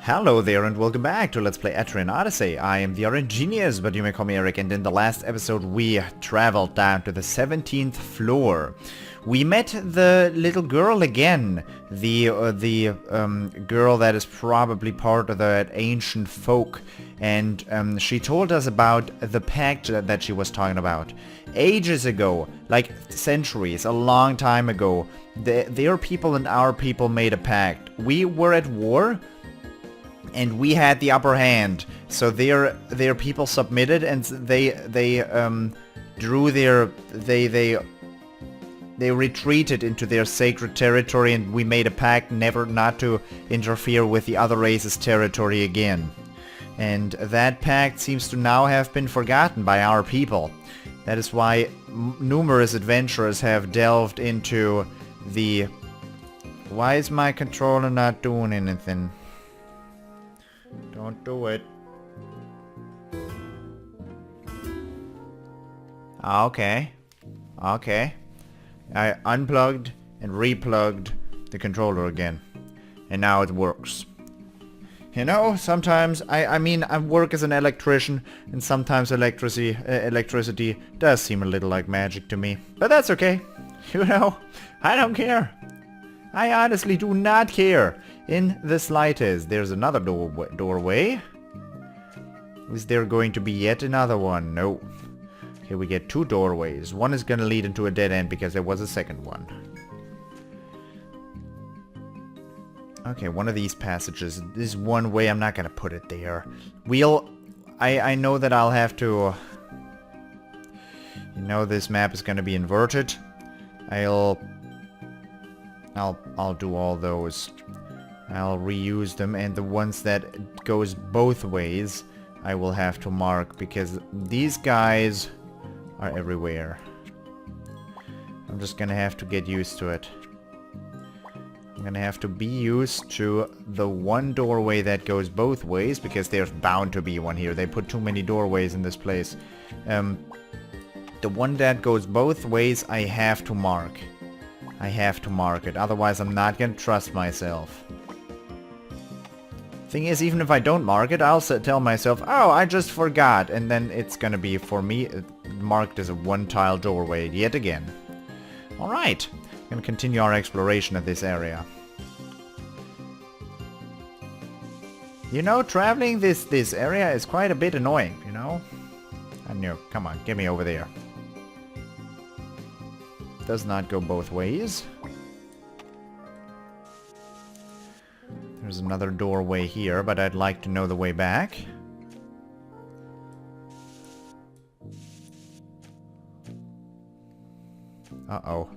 Hello there and welcome back to Let's Play Etrian Odyssey. I am the RNGenius, but you may call me Eric, and in the last episode we traveled down to the 17th floor. We met the little girl again, the girl that is probably part of that ancient folk, and she told us about the pact that she was talking about. Ages ago, like centuries, a long time ago, their people and our people made a pact. We were at war, and we had the upper hand, so their people submitted, and they retreated into their sacred territory, and we made a pact never not to interfere with the other race's territory again. And that pact seems to now have been forgotten by our people. That is why numerous adventurers have delved into the... Why is my controller not doing anything? Don't do it. Okay. Okay. I unplugged and replugged the controller again. And now it works. You know, sometimes, I mean, I work as an electrician, and sometimes electricity does seem a little like magic to me. But that's okay. You know, I don't care. I honestly do not care in the slightest. There's another doorway. Is there going to be yet another one? No. Okay, we get two doorways. One is gonna lead into a dead end because there was a second one. Okay, one of these passages. This one way, I'm not gonna put it there. I know that I'll have to... You know, this map is gonna be inverted. I'll do all those. I'll reuse them, and the ones that goes both ways I will have to mark, because these guys are everywhere. I'm just gonna have to get used to it. I'm gonna have to be used to the one doorway that goes both ways, because there's bound to be one here. They put too many doorways in this place. The one that goes both ways I have to mark. I have to mark it, otherwise I'm not gonna trust myself. Thing is, even if I don't mark it, I'll tell myself, oh, I just forgot, and then it's gonna be, for me, marked as a one-tile doorway yet again. Alright, gonna continue our exploration of this area. You know, traveling this area is quite a bit annoying, you know? I know, come on, get me over there. Does not go both ways. There's another doorway here, but I'd like to know the way back. Uh-oh.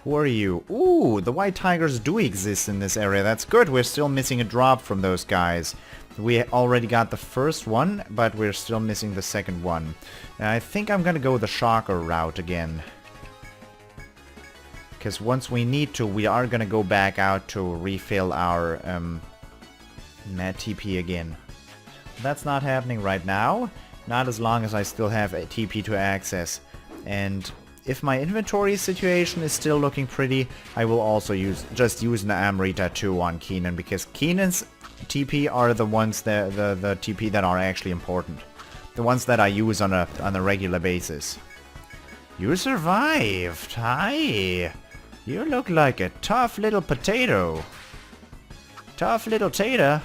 Who are you? Ooh, the white tigers do exist in this area. That's good. We're still missing a drop from those guys. We already got the first one, but we're still missing the second one. I think I'm gonna go the shocker route again. Because once we need to, we are gonna go back out to refill our Mad TP again. That's not happening right now. Not as long as I still have a TP to access. And if my inventory situation is still looking pretty, I will also just use an Amrita 2 on Keenan, because Keenan's TP are the ones that the TP that are actually important. The ones that I use on a regular basis. You survived. Hi. You look like a tough little potato. Tough little tater.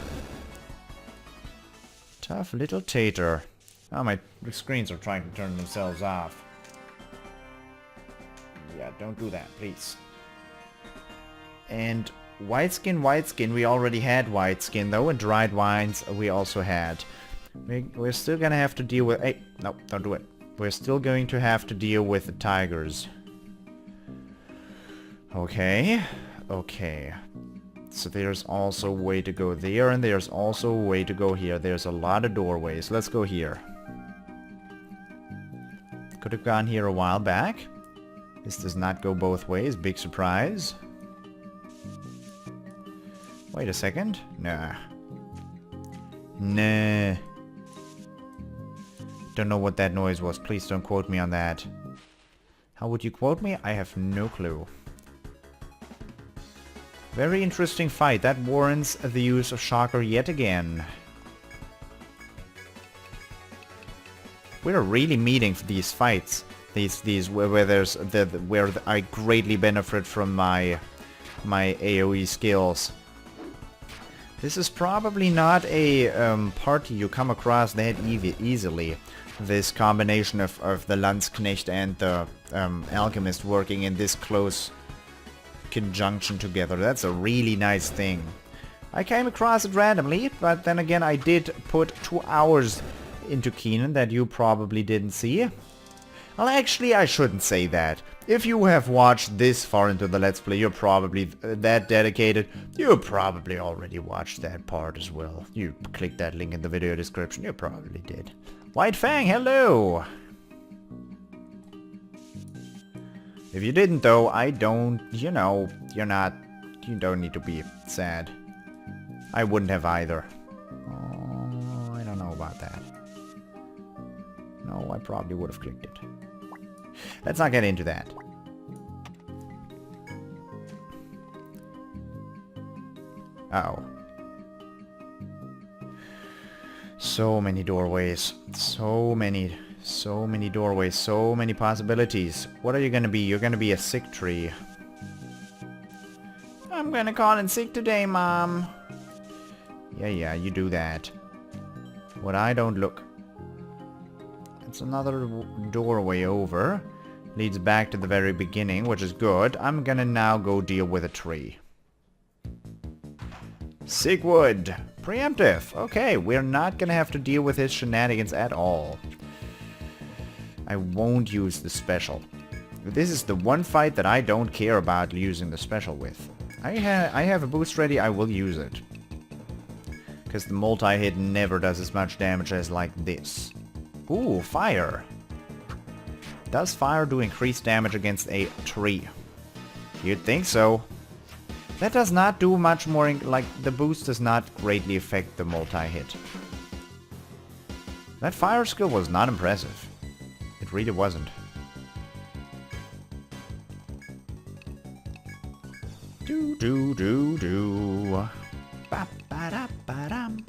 Tough little tater. Oh, my screens are trying to turn themselves off. Yeah, don't do that, please. And white skin, we already had white skin though, and dried wines we also had. We're still gonna have to deal with... Hey, no, don't do it. We're still going to have to deal with the tigers. Okay, okay. So there's also a way to go there, and there's also a way to go here. There's a lot of doorways. Let's go here. Could have gone here a while back. This does not go both ways. Big surprise. Wait a second. Nah. Nah. Don't know what that noise was. Please don't quote me on that. How would you quote me? I have no clue. Very interesting fight. That warrants the use of Shocker yet again. We're really meeting for these fights. These where I greatly benefit from my AoE skills. This is probably not a party you come across that easily. This combination of the Landsknecht and the Alchemist working in this close conjunction together. That's a really nice thing. I came across it randomly, but then again I did put 2 hours into Keenan that you probably didn't see. Well, actually, I shouldn't say that. If you have watched this far into the Let's Play, you're probably that dedicated. You probably already watched that part as well. You clicked that link in the video description. You probably did. White Fang, hello! If you didn't though, I don't, you know, you don't need to be sad. I wouldn't have either. Oh, I don't know about that. No, I probably would have clicked it. Let's not get into that. Uh-oh. So many doorways. So many doorways. So many possibilities. What are you gonna be? You're gonna be a sick tree. I'm gonna call in sick today, Mom. Yeah, you do that. What I don't look. It's another doorway over. Leads back to the very beginning, which is good. I'm gonna now go deal with a tree. Sigwood! Preemptive! Okay, we're not gonna have to deal with his shenanigans at all. I won't use the special. This is the one fight that I don't care about using the special with. I have a boost ready, I will use it. Because the multi-hit never does as much damage as like this. Ooh, fire! Does fire do increased damage against a tree? You'd think so. That does not do much more, like the boost does not greatly affect the multi-hit. That fire skill was not impressive. It really wasn't. Do. Ba ba da ba dum.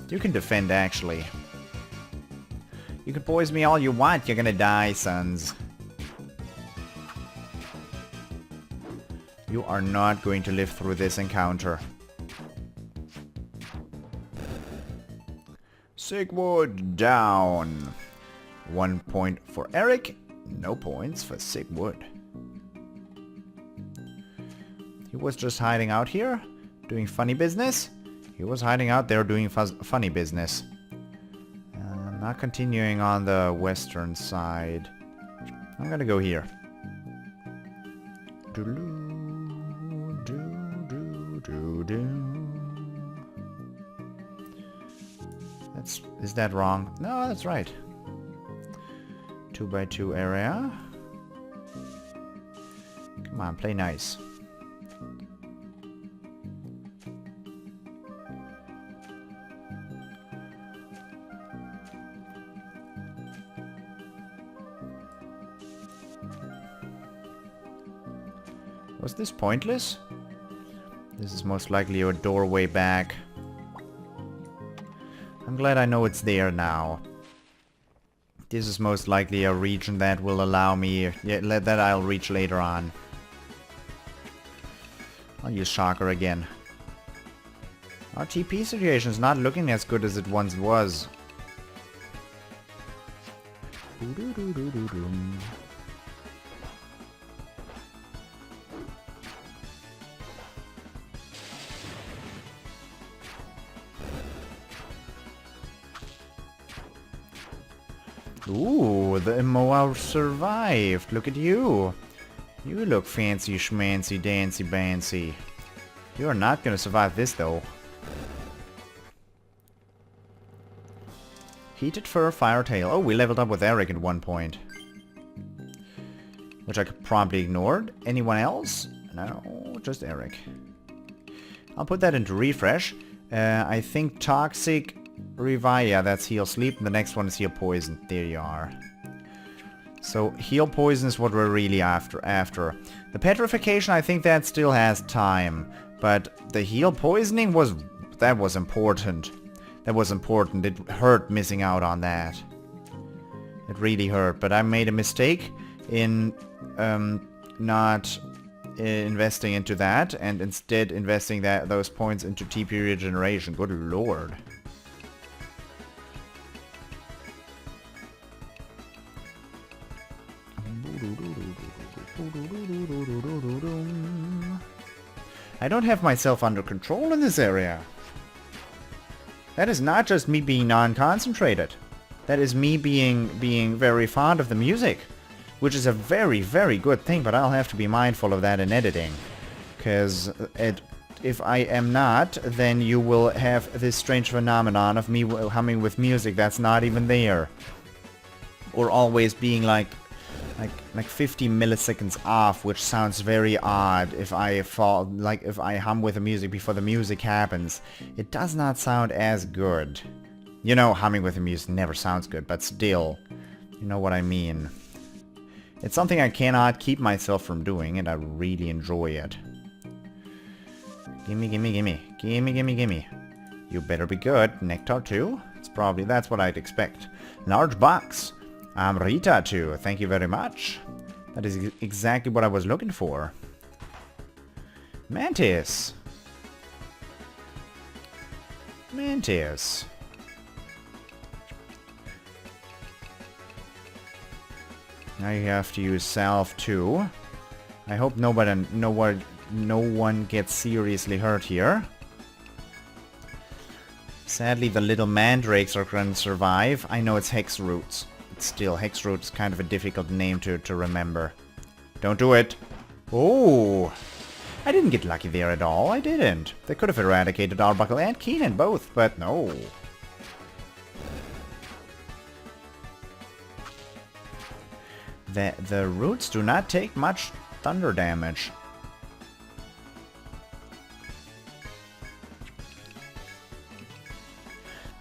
You can defend actually. You can poison me all you want, you're gonna die, sons. You are not going to live through this encounter. Sigwood down. 1 point for Eric, no points for Sigwood. He was just hiding out here, doing funny business. He was hiding out there doing funny business. Not continuing on the western side. I'm gonna go here. Is that wrong? No, that's right. 2x2 area. Come on, play nice. Was this pointless? This is most likely a doorway back. I'm glad I know it's there now. This is most likely a region that will allow me... Yeah, that I'll reach later on. I'll use Shocker again. Our TP situation is not looking as good as it once was. Ooh, the Moa survived. Look at you. You look fancy schmancy dancy bancy. You are not gonna survive this though. Heated Fur, Fire Tail. Oh, we leveled up with Eric at one point. Which I could promptly ignored. Anyone else? No, just Eric. I'll put that into refresh. I think Toxic Revive, yeah, that's Heal Sleep, and the next one is Heal Poison. There you are. So heal poison is what we're really after. The petrification, I think that still has time. But the heal poisoning was important. That was important. It hurt missing out on that. It really hurt. But I made a mistake in not investing into that and instead investing those points into TP regeneration. Good lord. I don't have myself under control in this area. That is not just me being non-concentrated. That is me being very fond of the music. Which is a very, very good thing, but I'll have to be mindful of that in editing. Because if I am not, then you will have this strange phenomenon of me humming with music that's not even there. Or always being like 50 milliseconds off, which sounds very odd if I if I hum with the music before the music happens. It does not sound as good. You know, humming with the music never sounds good, but still, you know what I mean. It's something I cannot keep myself from doing, and I really enjoy it. Gimme, gimme, gimme. Gimme, gimme, gimme. You better be good. Nectar 2? That's what I'd expect. Large box. Rita 2. Thank you very much. That is exactly what I was looking for. Mantis. Mantis. Now you have to use salve too. I hope no one gets seriously hurt here. Sadly, the little mandrakes are going to survive. I know it's hex roots. But still, hex root is kind of a difficult name to remember. Don't do it. Oh, I didn't get lucky there at all. I didn't. They could have eradicated Arbuckle and Keenan both, but no. The roots do not take much thunder damage.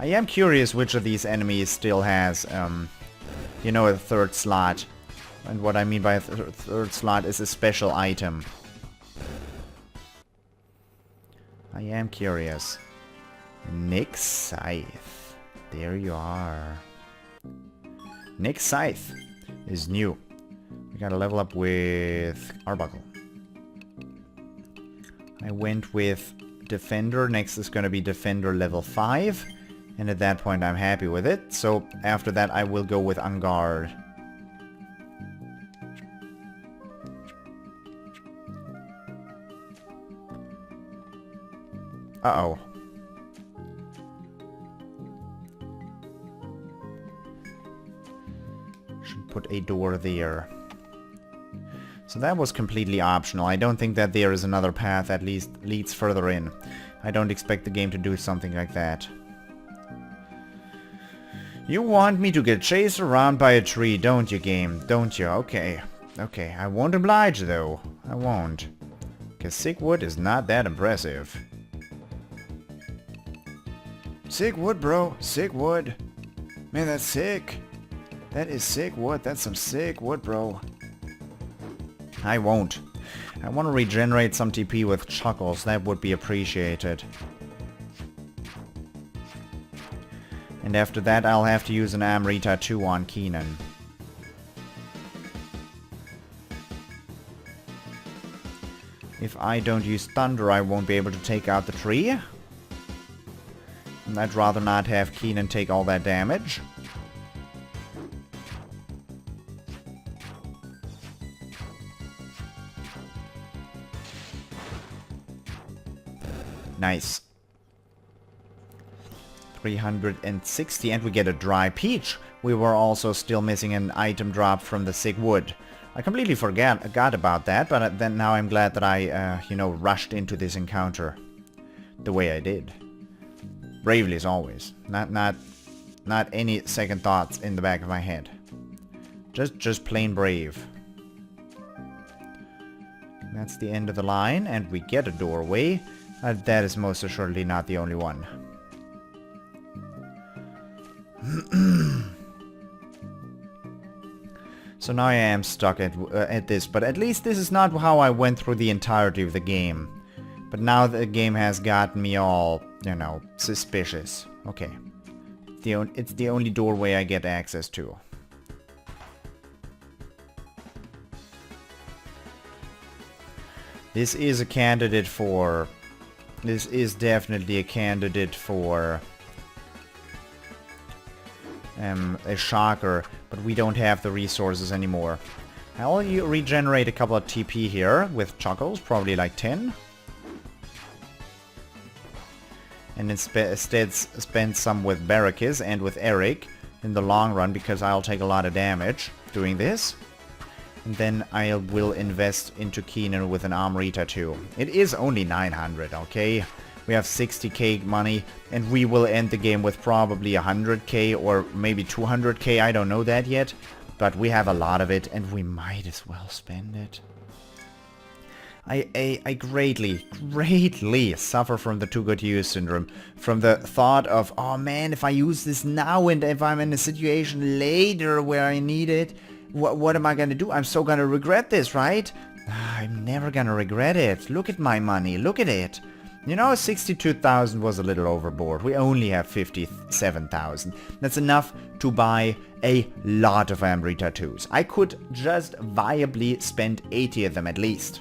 I am curious which of these enemies still has, you know, a third slot. And what I mean by a third slot is a special item. I am curious. Nick Scythe. There you are. Nick Scythe is new. We gotta level up with Arbuckle. I went with Defender. Next is gonna be Defender level 5. And at that point I'm happy with it. So after that I will go with On Guard. Uh-oh. Should put a door there. So that was completely optional. I don't think that there is another path that leads further in. I don't expect the game to do something like that. You want me to get chased around by a tree, don't you, game? Don't you? Okay. Okay, I won't oblige, though. I won't. Because sick wood is not that impressive. Sick wood, bro. Sick wood. Man, that's sick. That is sick wood. That's some sick wood, bro. I won't. I want to regenerate some TP with Chuckles. That would be appreciated. And after that, I'll have to use an Amrita 2 on Keenan. If I don't use Thunder, I won't be able to take out the tree. And I'd rather not have Keenan take all that damage. Nice. 360, and we get a dry peach. We were also still missing an item drop from the sick wood. I completely forgot about that, but then now I'm glad that I, you know, rushed into this encounter the way I did. Bravely as always. Not any second thoughts in the back of my head. Just plain brave. That's the end of the line, and we get a doorway. That is most assuredly not the only one. So now I am stuck at this, but at least this is not how I went through the entirety of the game. But now the game has gotten me all, you know, suspicious. Okay. It's the only doorway I get access to. This is a candidate for... This is definitely a candidate for... a shocker, but we don't have the resources anymore. I'll regenerate a couple of TP here with Chuckles, probably like 10. And instead spend some with Barracus and with Eric in the long run, because I'll take a lot of damage doing this. And then I will invest into Keenan with an Armorita too. It is only 900, okay? We have 60k money, and we will end the game with probably 100k or maybe 200k, I don't know that yet. But we have a lot of it, and we might as well spend it. I greatly suffer from the too good to use syndrome. From the thought of, oh man, if I use this now and if I'm in a situation later where I need it, what am I gonna do? I'm so gonna regret this, right? I'm never gonna regret it. Look at my money, look at it. You know, 62,000 was a little overboard. We only have 57,000. That's enough to buy a lot of Amrita 2s. I could just viably spend 80 of them at least.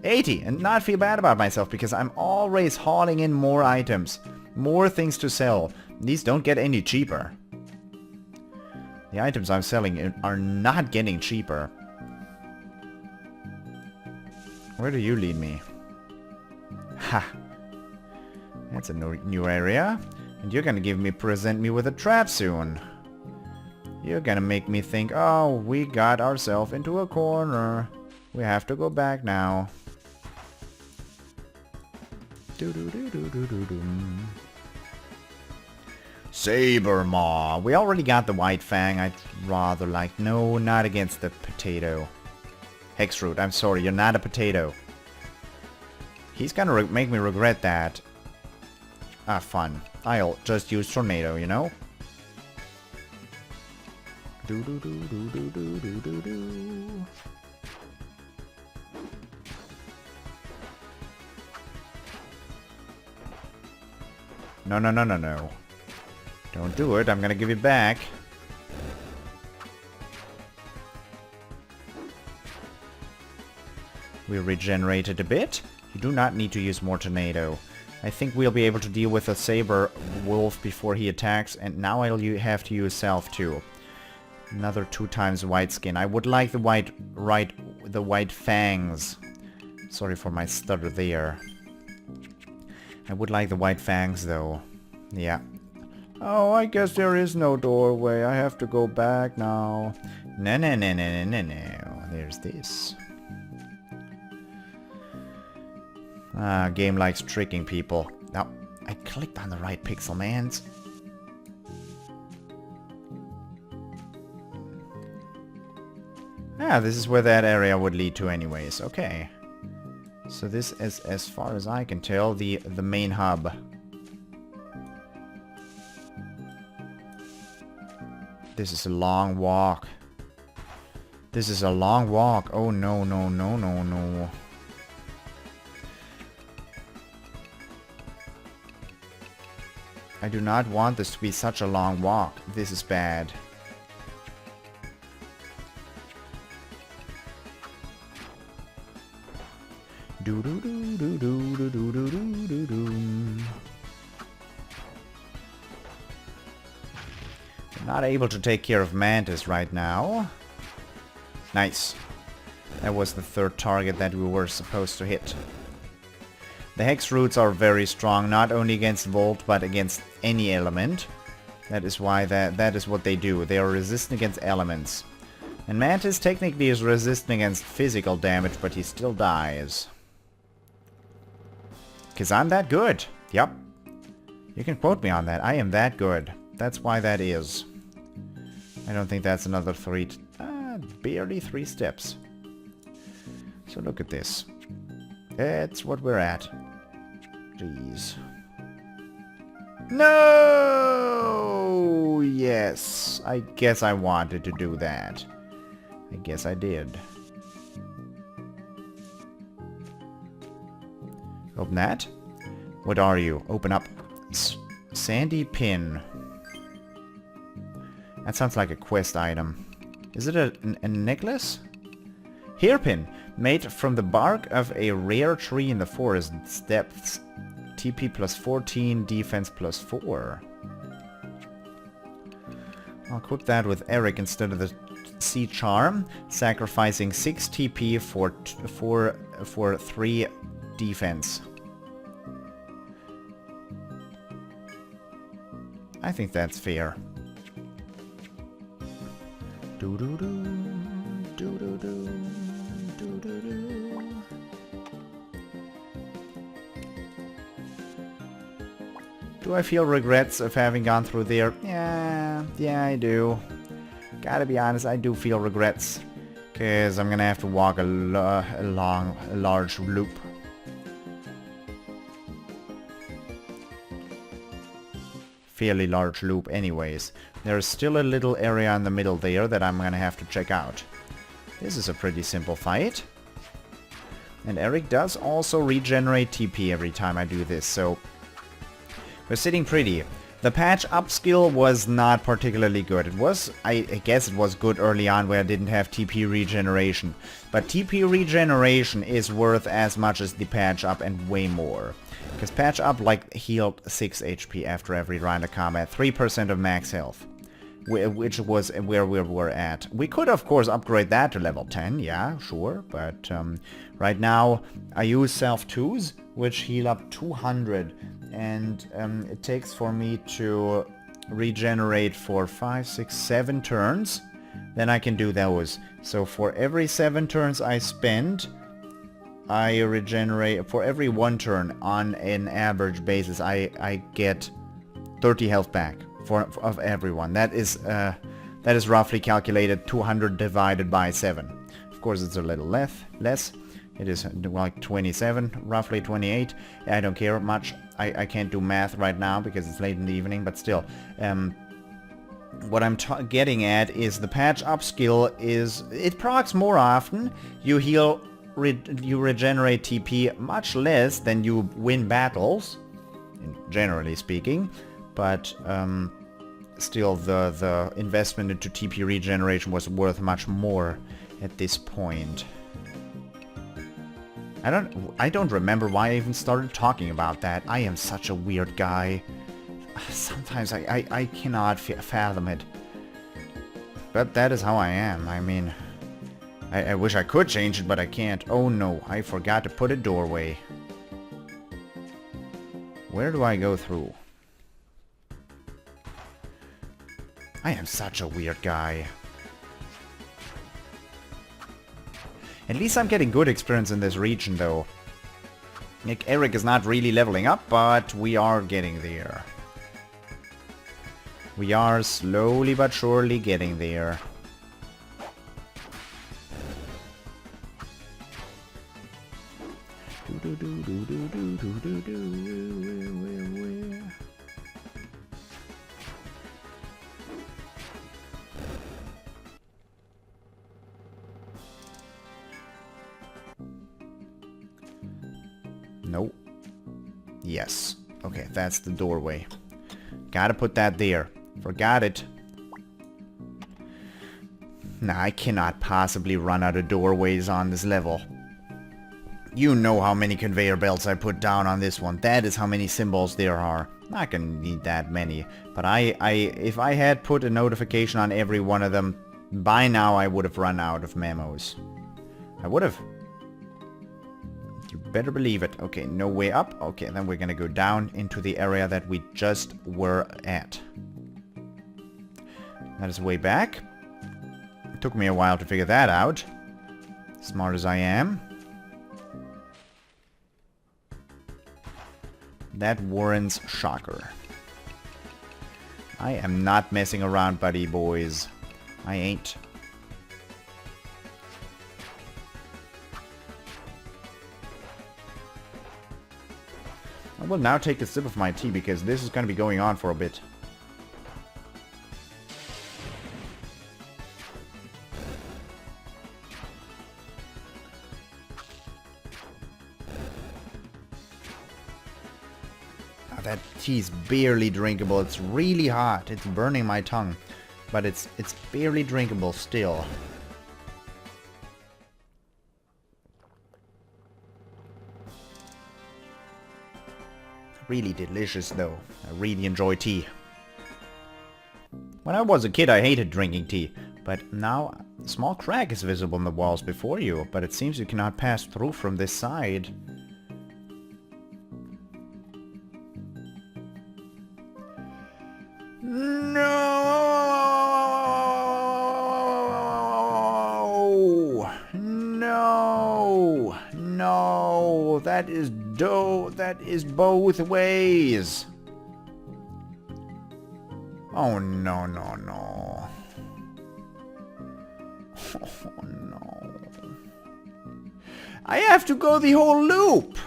80, and not feel bad about myself, because I'm always hauling in more items. More things to sell. These don't get any cheaper. The items I'm selling are not getting cheaper. Where do you lead me? Ha! That's a new area. And you're gonna present me with a trap soon. You're gonna make me think, oh, we got ourselves into a corner. We have to go back now. Saber Maw. We already got the White Fang. I'd rather like... No, not against the potato. Hexroot, I'm sorry, you're not a potato. He's gonna make me regret that. Ah, fun. I'll just use Tornado, you know? No, no, no, no, no. Don't do it. I'm gonna give it back. We regenerated a bit. You do not need to use more Tornado. I think we'll be able to deal with a Saber Wolf before he attacks, and now I'll have to use Self too. Another 2 times white skin. I would like the white fangs. Sorry for my stutter there. I would like the white fangs though. Yeah. Oh, I guess there is no doorway. I have to go back now. No, no, no, no, no, no, no. There's this. Ah, game likes tricking people. Now, I clicked on the right pixel, mans. Ah, this is where that area would lead to anyways. Okay. So this is, as far as I can tell, the main hub. This is a long walk. This is a long walk. Oh no, no, no, no, no. I do not want this to be such a long walk. This is bad. Do do do do do do do do do do. Not able to take care of Mantis right now. Nice. That was the 3rd target that we were supposed to hit. The Hex Roots are very strong, not only against Volt, but against any element. That is why that is what they do. They are resistant against elements. And Mantis technically is resistant against physical damage, but he still dies. Because I'm that good. Yep. You can quote me on that. I am that good. That's why that is. I don't think that's another barely 3 steps. So look at this. That's what we're at. Jeez. No! Yes. I guess I wanted to do that. I guess I did. Open that. What are you? Open up. Sandy pin. That sounds like a quest item. Is it a necklace? Hairpin. Made from the bark of a rare tree in the forest depths. TP plus 14, defense plus 4. I'll equip that with Eric instead of the Sea Charm, sacrificing 6 TP for 3 defense. I think that's fair. Do do do do do do do do do. Do I feel regrets of having gone through there? Yeah, I do. Gotta be honest, I do feel regrets. Cause I'm gonna have to walk a large loop. Fairly large loop anyways. There's still a little area in the middle there that I'm gonna have to check out. This is a pretty simple fight. And Eric does also regenerate TP every time I do this, so we're sitting pretty. The patch up skill was not particularly good. It was, I guess it was good early on where I didn't have TP regeneration. But TP regeneration is worth as much as the patch up and way more. Because patch up like healed 6 HP after every round of combat, 3% of max health. Which was where we were at. We could of course upgrade that to level 10, yeah, sure. But right now I use self 2s, which heal up 200. And it takes for me to regenerate for 5, 6, 7 turns. Then I can do those. So for every 7 turns I spend, I regenerate. For every 1 turn on an average basis, I get 30 health back of everyone. That is roughly calculated 200 divided by 7. Of course it's a little less. It is like 27, roughly 28. I don't care much. I can't do math right now because it's late in the evening, but still. What I'm getting at is the patch up skill is... It procs more often. You heal... you regenerate TP much less than you win battles, generally speaking. But still the investment into TP regeneration was worth much more at this point. I don't remember why I even started talking about that. I am such a weird guy. Sometimes I cannot fathom it. But that is how I am. I mean, I wish I could change it, but I can't. Oh no, I forgot to put a doorway. Where do I go through? I am such a weird guy. At least I'm getting good experience in this region, though. Eric is not really leveling up, but we are getting there. We are slowly but surely getting there. Nope. Yes. Okay, that's the doorway. Gotta put that there. Forgot it. Nah, I cannot possibly run out of doorways on this level. You know how many conveyor belts I put down on this one. That is how many symbols there are. Not gonna need that many. But if I had put a notification on every one of them, by now I would have run out of memos. I would have. You better believe it. Okay, no way up. Okay, then we're gonna go down into the area that we just were at. That is way back. It took me a while to figure that out. Smart as I am. That warrants shocker. I am not messing around, buddy boys. I ain't. I will now take a sip of my tea because this is going to be going on for a bit. That tea is barely drinkable. It's really hot. It's burning my tongue. But it's barely drinkable still. Really delicious though. I really enjoy tea. When I was a kid I hated drinking tea. But now a small crack is visible in the walls before you. But it seems you cannot pass through from this side. No, that is both ways. Oh no. Oh no. I have to go the whole loop.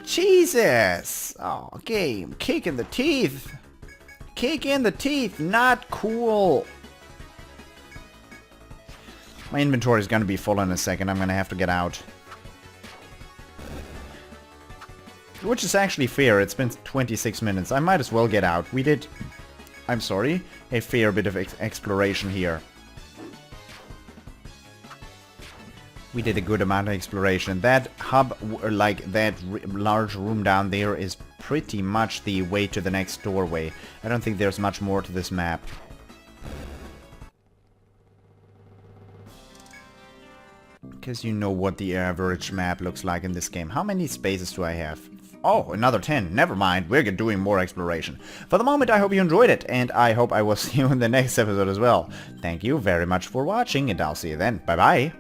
Jesus. Oh, game. Kick in the teeth. Kick in the teeth. Not cool. My inventory is gonna be full in a second. I'm gonna have to get out. Which is actually fair. It's been 26 minutes. I might as well get out. We did, I'm sorry, a fair bit of exploration here. We did a good amount of exploration. That hub, like that large room down there, is pretty much the way to the next doorway. I don't think there's much more to this map. Because you know what the average map looks like in this game. How many spaces do I have? Oh, another 10. Never mind. We're doing more exploration. For the moment, I hope you enjoyed it, and I hope I will see you in the next episode as well. Thank you very much for watching, and I'll see you then. Bye-bye.